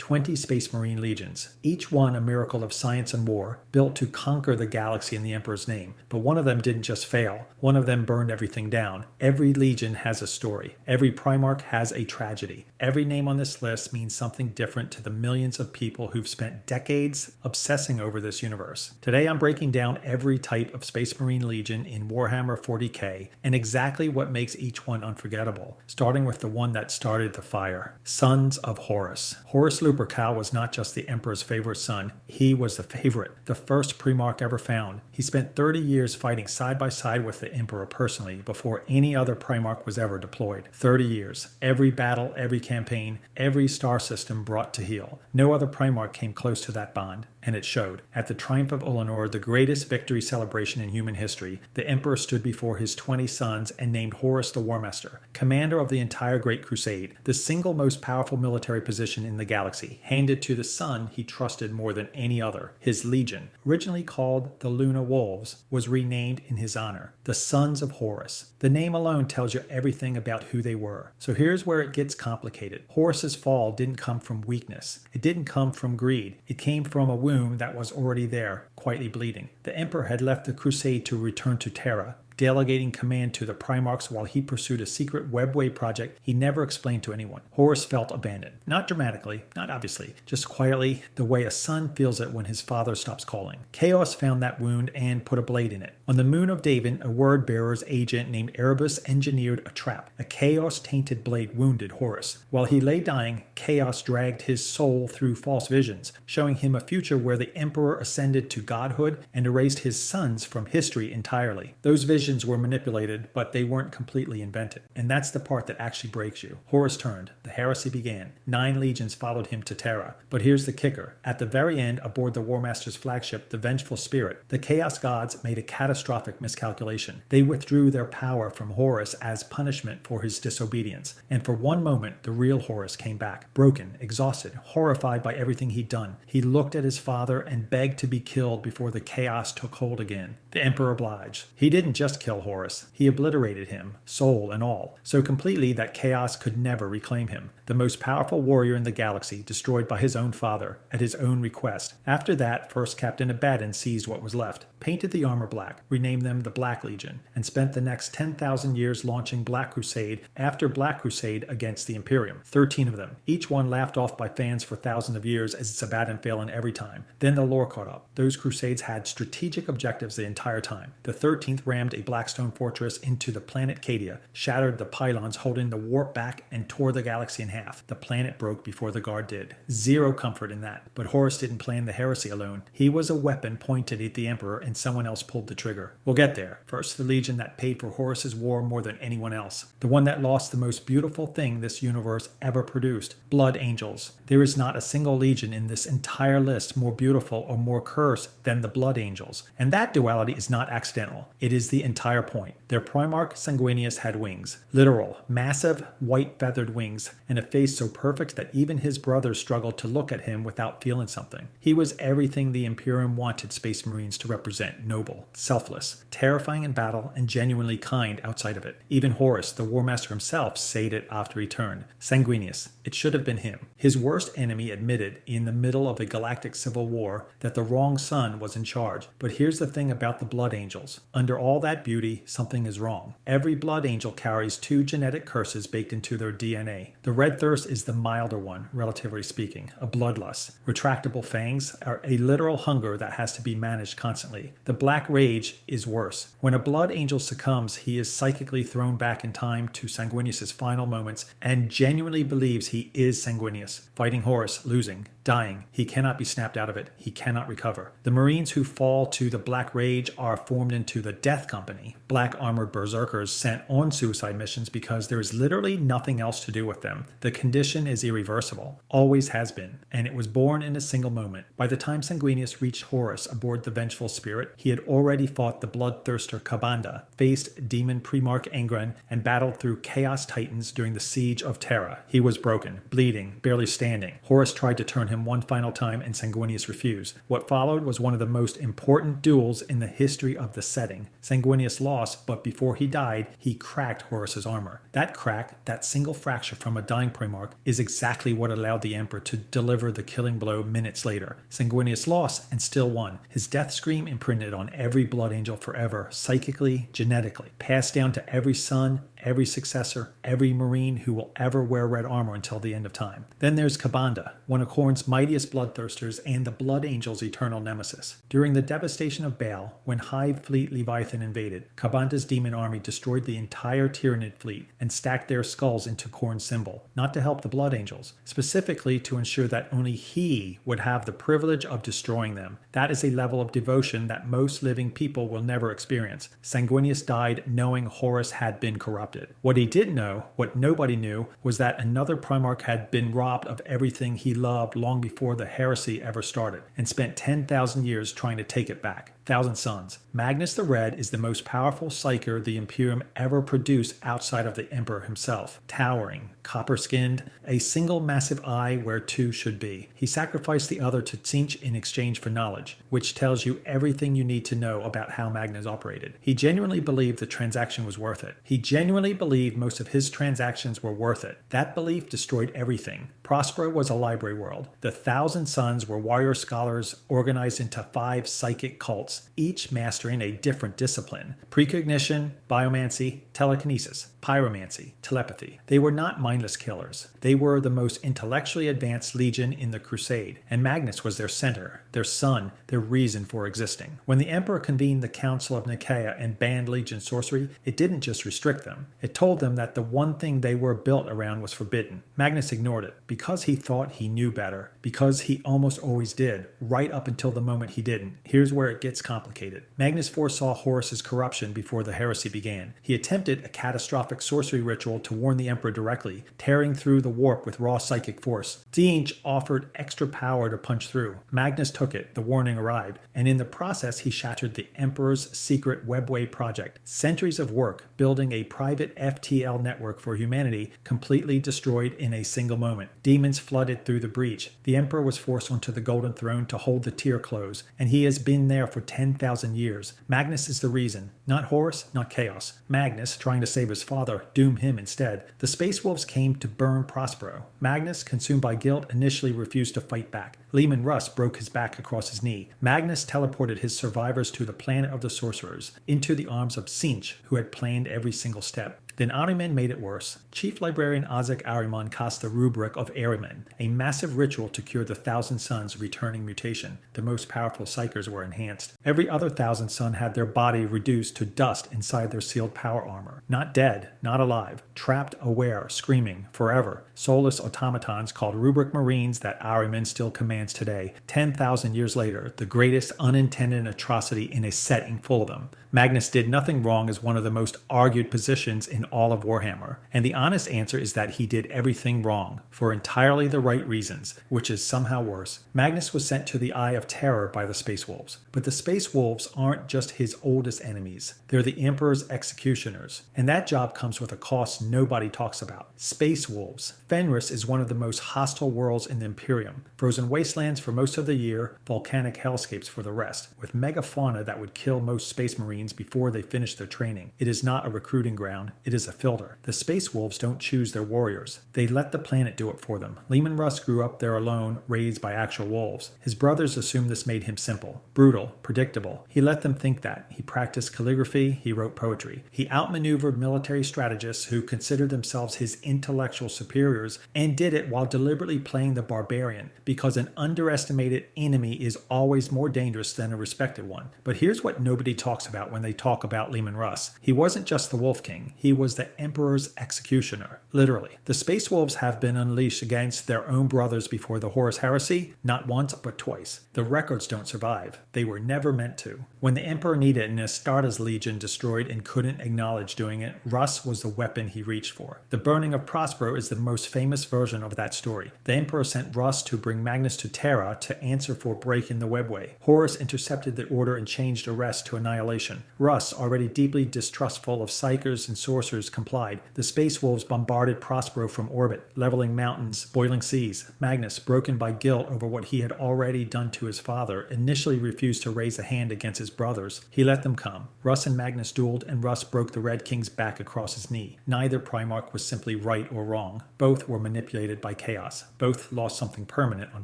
20 Space Marine legions, each one a miracle of science and war, built to conquer the galaxy in the Emperor's name. But one of them didn't just fail. One of them burned everything down. Every legion has a story. Every Primarch has a tragedy. Every name on this list means something different to the millions of people who've spent decades obsessing over this universe. Today I'm breaking down every type of Space Marine legion in Warhammer 40k and exactly what makes each one unforgettable, starting with the one that started the fire. Sons of Horus. Horus Lupercal was not just the Emperor's favorite son, he was the favorite, the first Primarch ever found. He spent 30 years fighting side by side with the Emperor personally before any other Primarch was ever deployed. 30 years. Every battle, every campaign, every star system brought to heel. No other Primarch came close to that bond, and it showed. At the Triumph of Ullanor, the greatest victory celebration in human history, the Emperor stood before his 20 sons and named Horus the War Master, commander of the entire Great Crusade, the single most powerful military position in the galaxy, handed to the son he trusted more than any other. His legion, originally called the Luna Wolves, was renamed in his honor, the Sons of Horus. The name alone tells you everything about who they were. So here's where it gets complicated. Horus's fall didn't come from weakness. It didn't come from greed. It came from a wound that was already there, quietly bleeding. The Emperor had left the crusade to return to Terra, delegating command to the Primarchs while he pursued a secret webway project he never explained to anyone. Horus felt abandoned. Not dramatically, not obviously, just quietly, the way a son feels it when his father stops calling. Chaos found that wound and put a blade in it. On the moon of Davin, a word-bearer's agent named Erebus engineered a trap. A chaos-tainted blade wounded Horus. While he lay dying, Chaos dragged his soul through false visions, showing him a future where the Emperor ascended to godhood and erased his sons from history entirely. Those visions were manipulated, but they weren't completely invented. And that's the part that actually breaks you. Horus turned. The heresy began. 9 legions followed him to Terra. But here's the kicker. At the very end, aboard the War Master's flagship, the Vengeful Spirit, the Chaos Gods made a catastrophic miscalculation. They withdrew their power from Horus as punishment for his disobedience. And for one moment, the real Horus came back. Broken, exhausted, horrified by everything he'd done. He looked at his father and begged to be killed before the chaos took hold again. The Emperor obliged. He didn't just kill Horus. He obliterated him, soul and all, so completely that chaos could never reclaim him. The most powerful warrior in the galaxy, destroyed by his own father, at his own request. After that, First Captain Abaddon seized what was left, painted the armor black, renamed them the Black Legion, and spent the next 10,000 years launching Black Crusade after Black Crusade against the Imperium. 13 of them, each one laughed off by fans for thousands of years as its Abaddon failing every time. Then the lore caught up. Those crusades had strategic objectives the entire time. The 13th rammed a Blackstone fortress into the planet Cadia, shattered the pylons holding the warp back, and tore the galaxy in half. The planet broke before the guard did. Zero comfort in that. But Horus didn't plan the heresy alone. He was a weapon pointed at the Emperor, and someone else pulled the trigger. We'll get there. First, the legion that paid for Horus's war more than anyone else. The one that lost the most beautiful thing this universe ever produced. Blood Angels. There is not a single legion in this entire list more beautiful or more cursed than the Blood Angels. And that duality is not accidental. It is the entire point. Their Primarch Sanguinius had wings. Literal, massive, white feathered wings, and a face so perfect that even his brothers struggled to look at him without feeling something. He was everything the Imperium wanted Space Marines to represent: noble, selfless, terrifying in battle, and genuinely kind outside of it. Even Horus, the War Master himself, said it after he turned. Sanguinius, it should have been him. His worst enemy admitted in the middle of a galactic civil war that the wrong son was in charge. But here's the thing about the Blood Angels. Under all that beauty, something is wrong. Every Blood Angel carries 2 genetic curses baked into their DNA. The Red Thirst is the milder one, relatively speaking, a bloodlust. Retractable fangs are a literal hunger that has to be managed constantly. The Black Rage is worse. When a Blood Angel succumbs, he is psychically thrown back in time to Sanguinius' final moments and genuinely believes he is Sanguinius. Fighting Horus, losing, dying. He cannot be snapped out of it. He cannot recover. The Marines who fall to the Black Rage are formed into the Death Company, black armored berserkers sent on suicide missions because there is literally nothing else to do with them. The condition is irreversible, always has been, and it was born in a single moment. By the time Sanguinius reached Horus aboard the Vengeful Spirit, he had already fought the Bloodthirster Kabanda, faced demon Primarch Angren, and battled through Chaos Titans during the siege of Terra. He was broken, bleeding, barely standing. Horus tried to turn him them one final time and Sanguinius refused. What followed was one of the most important duels in the history of the setting. Sanguinius lost, but before he died, he cracked Horus's armor. That crack, that single fracture from a dying Primarch, is exactly what allowed the Emperor to deliver the killing blow minutes later. Sanguinius lost and still won. His death scream imprinted on every Blood Angel forever, psychically, genetically, passed down to every son, every successor, every Marine who will ever wear red armor until the end of time. Then there's Kabanda, one of Khorne's mightiest bloodthirsters and the Blood Angel's eternal nemesis. During the devastation of Baal, when Hive Fleet Leviathan invaded, Kabanda's demon army destroyed the entire Tyranid fleet and stacked their skulls into Khorne's symbol, not to help the Blood Angels, specifically to ensure that only he would have the privilege of destroying them. That is a level of devotion that most living people will never experience. Sanguinius died knowing Horus had been corrupted. What he didn't know, what nobody knew, was that another Primarch had been robbed of everything he loved long before the heresy ever started, and spent 10,000 years trying to take it back. Thousand Sons. Magnus the Red is the most powerful Psyker the Imperium ever produced outside of the Emperor himself. Towering, copper-skinned, a single massive eye where two should be. He sacrificed the other to Tzeentch in exchange for knowledge, which tells you everything you need to know about how Magnus operated. He genuinely believed the transaction was worth it. He genuinely believed most of his transactions were worth it. That belief destroyed everything. Prospero was a library world. The Thousand Sons were warrior scholars organized into 5 psychic cults, each mastering a different discipline: precognition, biomancy, telekinesis, pyromancy, telepathy. They were not mindless killers. They were the most intellectually advanced legion in the Crusade, and Magnus was their center, their sun, their reason for existing. When the Emperor convened the Council of Nicaea and banned legion sorcery, it didn't just restrict them. It told them that the one thing they were built around was forbidden. Magnus ignored it, because he thought he knew better, because he almost always did, right up until the moment he didn't. Here's where it gets complicated. Magnus foresaw Horus's corruption before the heresy began. He attempted a catastrophic sorcery ritual to warn the Emperor directly, tearing through the warp with raw psychic force. Tzeentch offered extra power to punch through. Magnus took it, the warning arrived, and in the process he shattered the Emperor's secret webway project. Centuries of work, building a private FTL network for humanity, completely destroyed in a single moment. Demons flooded through the breach. The Emperor was forced onto the Golden Throne to hold the tier close, and he has been there for 10,000 years. Magnus is the reason. Not Horus, not Chaos. Magnus, trying to save his father, doomed him instead. The Space Wolves came to burn Prospero. Magnus, consumed by guilt, initially refused to fight back. Leman Russ broke his back across his knee. Magnus teleported his survivors to the planet of the sorcerers, into the arms of Tzeentch, who had planned every single step. Then Ahriman made it worse. Chief Librarian Azek Ahriman cast the Rubric of Ahriman, a massive ritual to cure the Thousand Sons' returning mutation. The most powerful Psykers were enhanced. Every other Thousand Son had their body reduced to dust inside their sealed power armor. Not dead, not alive, trapped, aware, screaming, forever. Soulless automatons called Rubric Marines that Ahriman still commands today. 10,000 years later, the greatest unintended atrocity in a setting full of them. Magnus did nothing wrong as one of the most argued positions in all of Warhammer, and the honest answer is that he did everything wrong, for entirely the right reasons, which is somehow worse. Magnus was sent to the Eye of Terror by the Space Wolves, but the Space Wolves aren't just his oldest enemies, they're the Emperor's executioners, and that job comes with a cost nobody talks about. Space Wolves. Fenris is one of the most hostile worlds in the Imperium, frozen wastelands for most of the year, volcanic hellscapes for the rest, with megafauna that would kill most Space Marines before they finish their training. It is not a recruiting ground, it is a filter. The Space Wolves don't choose their warriors. They let the planet do it for them. Leman Russ grew up there alone, raised by actual wolves. His brothers assumed this made him simple, brutal, predictable. He let them think that. He practiced calligraphy, he wrote poetry. He outmaneuvered military strategists who considered themselves his intellectual superiors, and did it while deliberately playing the barbarian, because an underestimated enemy is always more dangerous than a respected one. But here's what nobody talks about when they talk about Leman Russ. He wasn't just the Wolf King, he was the Emperor's executioner, literally. The Space Wolves have been unleashed against their own brothers before the Horus Heresy, not once but twice. The records don't survive. They were never meant to. When the Emperor needed an Astartes legion destroyed and couldn't acknowledge doing it, Russ was the weapon he reached for. The burning of Prospero is the most famous version of that story. The Emperor sent Russ to bring Magnus to Terra to answer for breaking the webway. Horus intercepted the order and changed arrest to annihilation. Russ, already deeply distrustful of psychers and sorcerers, enforcers complied. The Space Wolves bombarded Prospero from orbit, leveling mountains, boiling seas. Magnus, broken by guilt over what he had already done to his father, initially refused to raise a hand against his brothers. He let them come. Russ and Magnus dueled, and Russ broke the Red King's back across his knee. Neither Primarch was simply right or wrong. Both were manipulated by chaos. Both lost something permanent on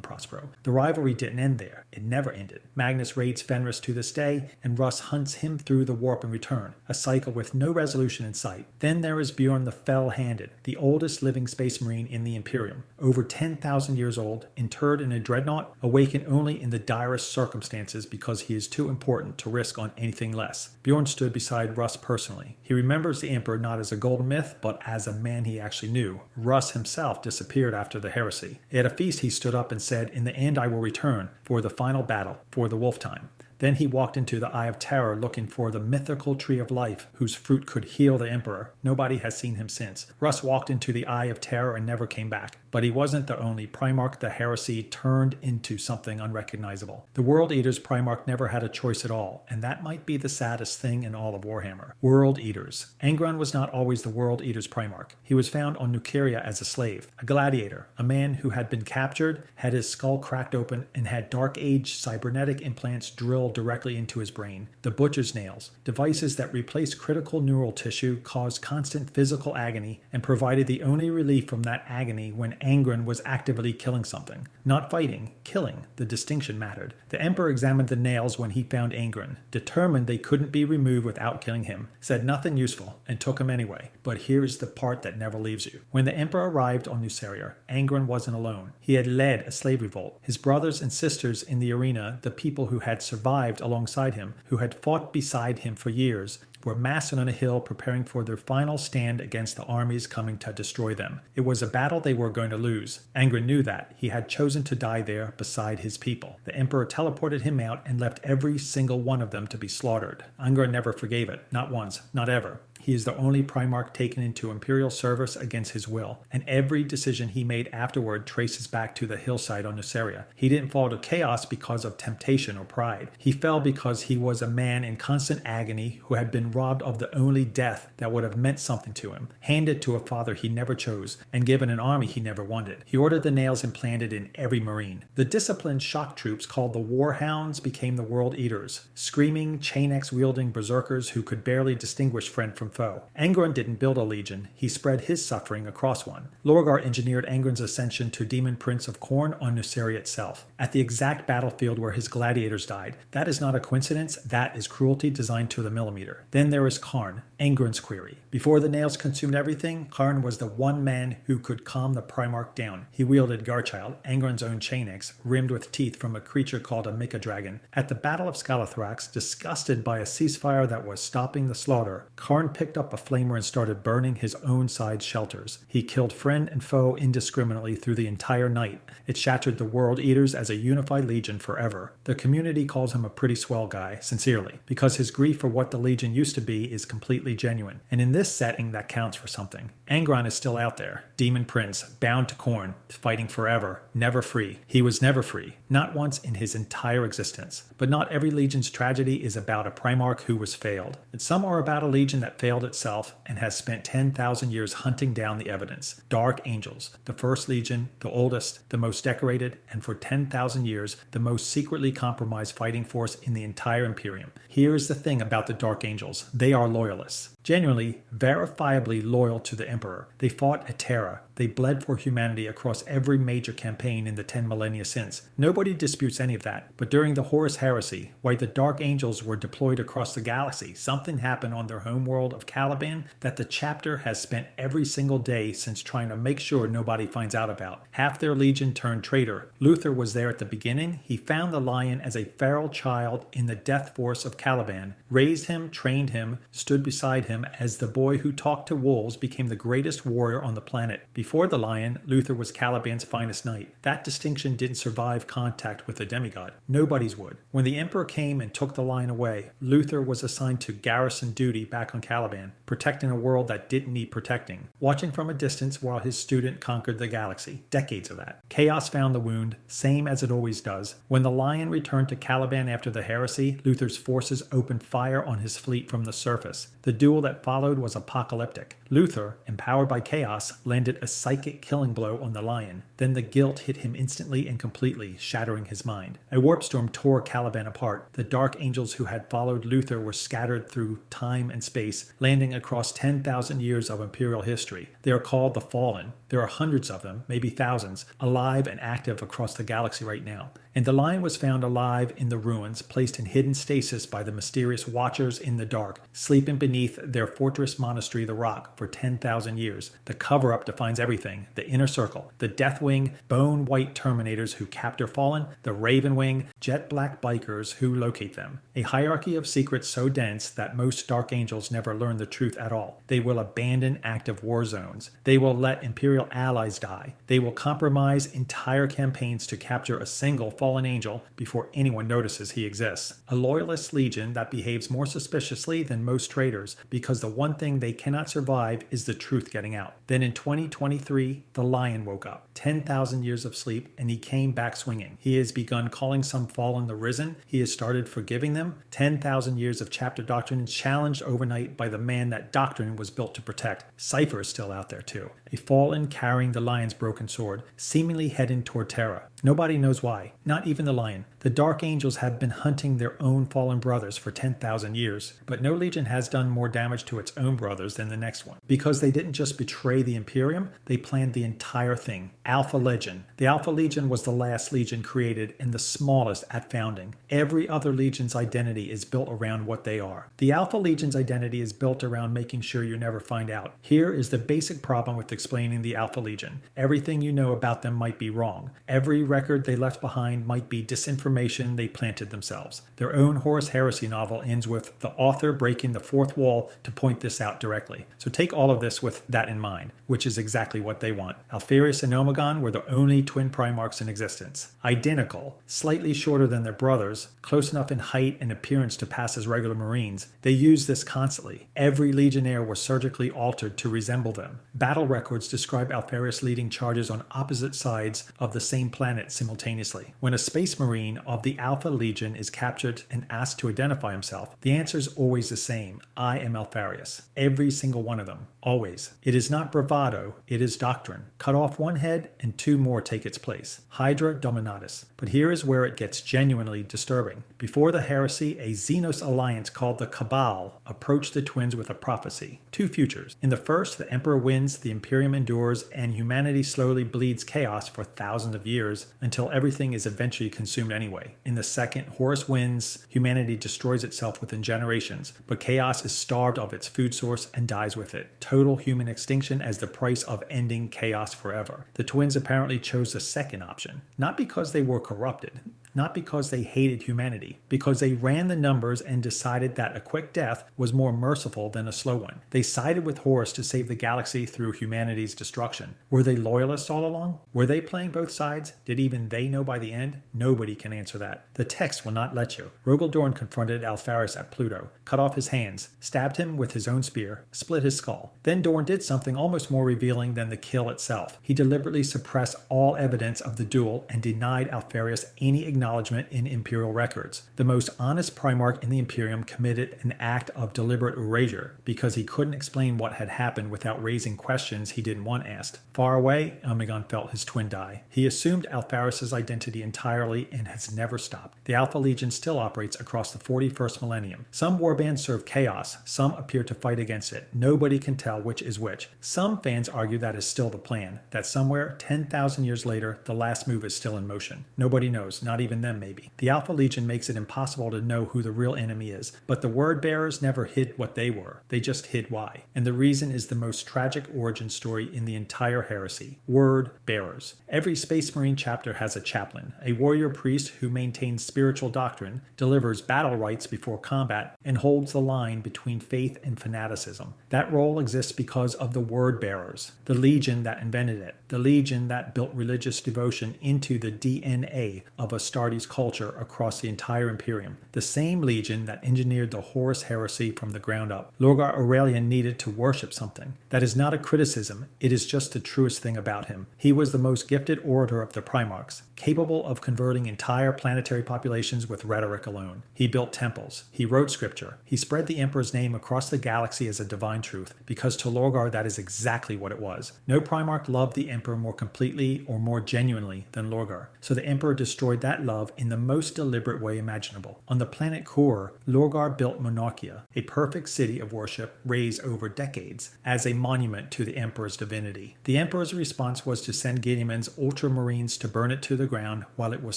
Prospero. The rivalry didn't end there. It never ended. Magnus raids Fenris to this day, and Russ hunts him through the warp and return, a cycle with no resolution in sight. Then there is Bjorn the Fell-Handed, the oldest living space marine in the Imperium, over 10,000 years old, interred in a dreadnought, awakened only in the direst circumstances because he is too important to risk on anything less. Bjorn stood beside Russ personally. He remembers the Emperor not as a golden myth, but as a man he actually knew. Russ himself disappeared after the heresy. At a feast he stood up and said, "In the end I will return, for the final battle, for the wolf time." Then he walked into the Eye of Terror looking for the mythical Tree of Life, whose fruit could heal the Emperor. Nobody has seen him since. Russ walked into the Eye of Terror and never came back. But he wasn't the only Primarch the heresy turned into something unrecognizable. The World Eaters Primarch never had a choice at all, and that might be the saddest thing in all of Warhammer. World Eaters. Angron was not always the World Eaters Primarch. He was found on Nuceria as a slave, a gladiator, a man who had been captured, had his skull cracked open, and had Dark Age cybernetic implants drilled directly into his brain. The butcher's nails, devices that replaced critical neural tissue, caused constant physical agony, and provided the only relief from that agony when Angron was actively killing something. Not fighting, killing. The distinction mattered. The Emperor examined the nails when he found Angron, determined they couldn't be removed without killing him, said nothing useful, and took him anyway. But here's the part that never leaves you. When the Emperor arrived on Nuceria, Angron wasn't alone. He had led a slave revolt. His brothers and sisters in the arena, the people who had survived alongside him, who had fought beside him for years, were massed on a hill preparing for their final stand against the armies coming to destroy them. It was a battle they were going to lose. Angron knew that. He had chosen to die there beside his people. The Emperor teleported him out and left every single one of them to be slaughtered. Angron never forgave it. Not once. Not ever. He is the only Primarch taken into Imperial service against his will, and every decision he made afterward traces back to the hillside on Nuceria. He didn't fall to chaos because of temptation or pride. He fell because he was a man in constant agony who had been robbed of the only death that would have meant something to him, handed to a father he never chose, and given an army he never wanted. He ordered the nails implanted in every Marine. The disciplined shock troops called the Warhounds became the World Eaters, screaming, chain-axe-wielding berserkers who could barely distinguish friend from foe. Angron didn't build a legion, he spread his suffering across one. Lorgar engineered Angron's ascension to Demon Prince of Khorne on Nuceria itself, at the exact battlefield where his gladiators died. That is not a coincidence, that is cruelty designed to the millimeter. Then there is Karn, Angron's query. Before the nails consumed everything, Karn was the one man who could calm the Primarch down. He wielded Garchild, Angron's own chain axe, rimmed with teeth from a creature called a Mika Dragon. At the Battle of Scalathrax, disgusted by a ceasefire that was stopping the slaughter, Karn picked up a flamer and started burning his own side's shelters. He killed friend and foe indiscriminately through the entire night. It shattered the World Eaters as a unified legion forever. The community calls him a pretty swell guy, sincerely, because his grief for what the legion used to be is completely genuine. And in this setting, that counts for something. Angron is still out there, Demon Prince, bound to Khorne, fighting forever, never free. He was never free, not once in his entire existence. But not every legion's tragedy is about a Primarch who was failed. And some are about a legion that failed itself and has spent 10,000 years hunting down the evidence. Dark Angels, the first legion, the oldest, the most decorated, and for 10,000 years, the most secretly compromised fighting force in the entire Imperium. Here's the thing about the Dark Angels. They are loyalists. Genuinely, verifiably loyal to the Emperor. They fought at Terra. They bled for humanity across every major campaign in the 10 millennia since. Nobody disputes any of that. But during the Horus Heresy, while the Dark Angels were deployed across the galaxy, something happened on their homeworld of Caliban that the chapter has spent every single day since trying to make sure nobody finds out about. Half their legion turned traitor. Luther was there at the beginning. He found the Lion as a feral child in the death force of Caliban, raised him, trained him, stood beside him as the boy who talked to wolves became the greatest warrior on the planet. Before the Lion, Luther was Caliban's finest knight. That distinction didn't survive contact with the demigod. Nobody's would. When the Emperor came and took the Lion away, Luther was assigned to garrison duty back on Caliban, protecting a world that didn't need protecting, watching from a distance while his student conquered the galaxy. Decades of that. Chaos found the wound, same as it always does. When the Lion returned to Caliban after the heresy, Luther's forces opened fire on his fleet from the surface. The duel that followed was apocalyptic. Luther, empowered by chaos, landed a psychic killing blow on the Lion. Then the guilt hit him instantly and completely, shattering his mind. A warp storm tore Caliban apart. The dark angels who had followed Luther were scattered through time and space, landing across 10,000 years of imperial history. They are called the Fallen. There are hundreds of them, maybe thousands, alive and active across the galaxy right now. And the Lion was found alive in the ruins, placed in hidden stasis by the mysterious Watchers in the dark, sleeping beneath their fortress monastery, the Rock, for 10,000 years. The cover-up defines everything. The Inner Circle, the Deathwing, bone-white Terminators who capture Fallen, the Ravenwing, jet-black bikers who locate them. A hierarchy of secrets so dense that most Dark Angels never learn the truth at all. They will abandon active war zones. They will let Imperial allies die. They will compromise entire campaigns to capture a single fallen angel before anyone notices he exists. A loyalist legion that behaves more suspiciously than most traitors because the one thing they cannot survive is the truth getting out. Then in 2023, the Lion woke up. 10,000 years of sleep, and he came back swinging. He has begun calling some fallen the risen. He has started forgiving them. 10,000 years of chapter doctrine challenged overnight by the man that doctrine was built to protect. Cypher is still out there too. A fallen carrying the Lion's broken sword, seemingly heading toward Terra. Nobody knows why, not even the Lion. The Dark Angels have been hunting their own fallen brothers for 10,000 years, but no legion has done more damage to its own brothers than the next one. Because they didn't just betray the Imperium, they planned the entire thing. Alpha Legion. The Alpha Legion was the last legion created and the smallest at founding. Every other legion's identity is built around what they are. The Alpha Legion's identity is built around making sure you never find out. Here is the basic problem with explaining the Alpha Legion. Everything you know about them might be wrong. Every record they left behind might be disinformation they planted themselves. Their own Horus Heresy novel ends with the author breaking the fourth wall to point this out directly. So take all of this with that in mind, which is exactly what they want. Alpharius and Omegon were the only twin Primarchs in existence. Identical, slightly shorter than their brothers, close enough in height and appearance to pass as regular Marines. They used this constantly. Every Legionnaire was surgically altered to resemble them. Battle records describe Alpharius leading charges on opposite sides of the same planet simultaneously. When a Space Marine of the Alpha Legion is captured and asked to identify himself, the answer is always the same. I am Alpharius. Every single one of them. Always. It is not bravado, it is doctrine. Cut off one head and two more take its place. Hydra Dominatus. But here is where it gets genuinely disturbing. Before the heresy, a Xenos alliance called the Cabal approached the twins with a prophecy. Two futures. In the first, the Emperor wins, the Imperium endures, and humanity slowly bleeds chaos for thousands of years until everything is eventually consumed anyway. In the second, Horus wins, humanity destroys itself within generations, but chaos is starved of its food source and dies with it. Total human extinction as the price of ending chaos forever. The twins apparently chose the second option, not because they were corrupted, not because they hated humanity, because they ran the numbers and decided that a quick death was more merciful than a slow one. They sided with Horus to save the galaxy through humanity's destruction. Were they loyalists all along? Were they playing both sides? Did even they know by the end? Nobody can answer that. The text will not let you. Rogel Dorn confronted Alpharius at Pluto, cut off his hands, stabbed him with his own spear, split his skull. Then Dorn did something almost more revealing than the kill itself. He deliberately suppressed all evidence of the duel and denied Alpharius any acknowledgement in Imperial records. The most honest Primarch in the Imperium committed an act of deliberate erasure because he couldn't explain what had happened without raising questions he didn't want asked. Far away, Omegon felt his twin die. He assumed Alpharius' identity entirely and has never stopped. The Alpha Legion still operates across the 41st millennium. Some warbands serve chaos, some appear to fight against it. Nobody can tell which is which. Some fans argue that is still the plan, that somewhere 10,000 years later, the last move is still in motion. Nobody knows, not even them maybe. The Alpha Legion makes it impossible to know who the real enemy is, but the word bearers never hid what they were. They just hid why. And the reason is the most tragic origin story in the entire heresy. Word bearers. Every Space Marine chapter has a chaplain, a warrior priest who maintains spiritual doctrine, delivers battle rites before combat, and holds the line between faith and fanaticism. That role exists because of the word bearers, the legion that invented it, the legion that built religious devotion into the DNA of a Astartes culture across the entire Imperium, the same legion that engineered the Horus heresy from the ground up. Lorgar Aurelian needed to worship something. That is not a criticism, it is just the truest thing about him. He was the most gifted orator of the Primarchs, capable of converting entire planetary populations with rhetoric alone. He built temples. He wrote scripture. He spread the Emperor's name across the galaxy as a divine truth, because to Lorgar that is exactly what it was. No Primarch loved the Emperor more completely or more genuinely than Lorgar, so the Emperor destroyed that love in the most deliberate way imaginable. On the planet Kor, Lorgar built Monarchia, a perfect city of worship raised over decades, as a monument to the Emperor's divinity. The Emperor's response was to send Gideon's Ultramarines to burn it to the ground while it was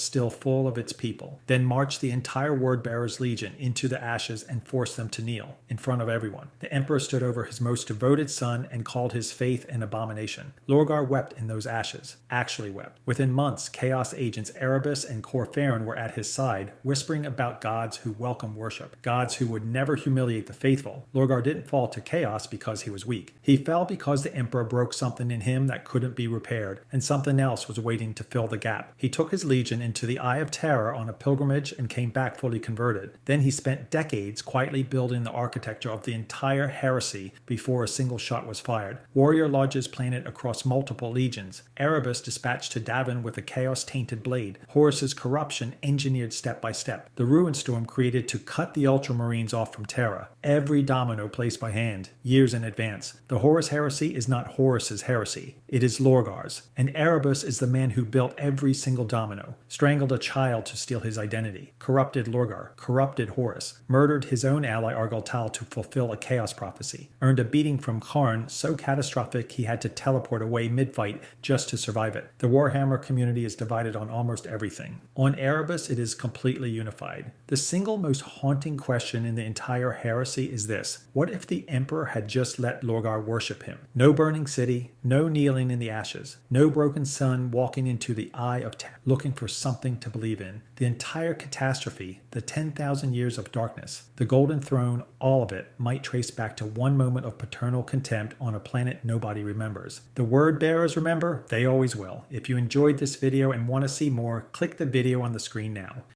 still full of its people, then march the entire Wordbearer's Legion into the ashes and force them to kneel in front of everyone. The Emperor stood over his most devoted son and called his faith an abomination. Lorgar wept in those ashes, actually wept. Within months, Chaos agents Erebus and Corferin were at his side, whispering about gods who welcome worship, gods who would never humiliate the faithful. Lorgar didn't fall to Chaos because he was weak. He fell because the Emperor broke something in him that couldn't be repaired, and something else was waiting to fill the gap. He took his legion into the Eye of Terror on a pilgrimage and came back fully converted. Then he spent decades quietly building the architecture of the entire heresy before a single shot was fired. Warrior lodges planted across multiple legions. Erebus dispatched to Davin with a chaos-tainted blade. Horus's corruption engineered step by step. The Ruin Storm created to cut the Ultramarines off from Terra. Every domino placed by hand, years in advance. The Horus heresy is not Horus's heresy. It is Lorgar's. And Erebus is the man who built every single domino, strangled a child to steal his identity, corrupted Lorgar, corrupted Horus, murdered his own ally Argaltal to fulfill a chaos prophecy, earned a beating from Karn so catastrophic he had to teleport away mid-fight just to survive it. The Warhammer community is divided on almost everything. On Erebus, it is completely unified. The single most haunting question in the entire heresy is this: what if the Emperor had just let Lorgar worship him? No burning city, no kneeling in the ashes, no broken sun walking into the Eye of Terror looking for something to believe in. The entire catastrophe, the 10,000 years of darkness, the Golden Throne, all of it might trace back to one moment of paternal contempt on a planet nobody remembers. The word bearers remember, they always will. If you enjoyed this video and want to see more, click the video on the screen now.